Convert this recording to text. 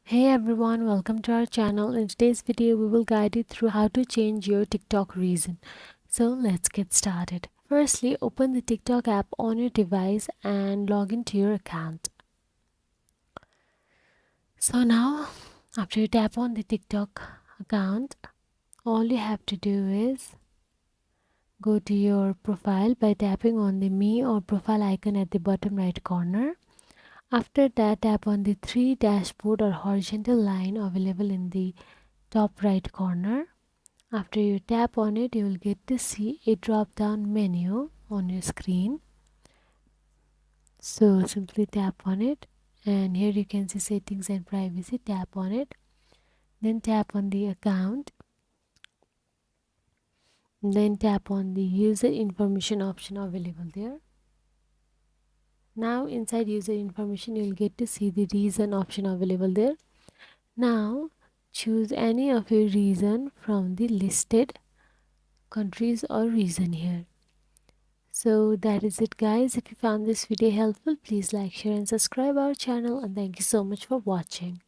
Hey everyone, welcome to our channel. In today's video, we will guide you through how to change your TikTok reason. So let's get started. Firstly, open the TikTok app on your device and log into your account. So now, after you tap on the TikTok account, all you have to do is go to your profile by tapping on the me or profile icon at the bottom right corner. After that, tap on the three dashboard or horizontal line available in the top right corner. After you tap on it, you will get to see a drop down menu on your screen. So simply tap on it, and here you can see settings and privacy. Tap on it, then tap on the account, then tap on the user information option available there. Now inside user information, you'll get to see the reason option available there. Now choose any of your reason from the listed countries or region here. So that is it, guys. If you found this video helpful, please like, share and subscribe our channel, and thank you so much for watching.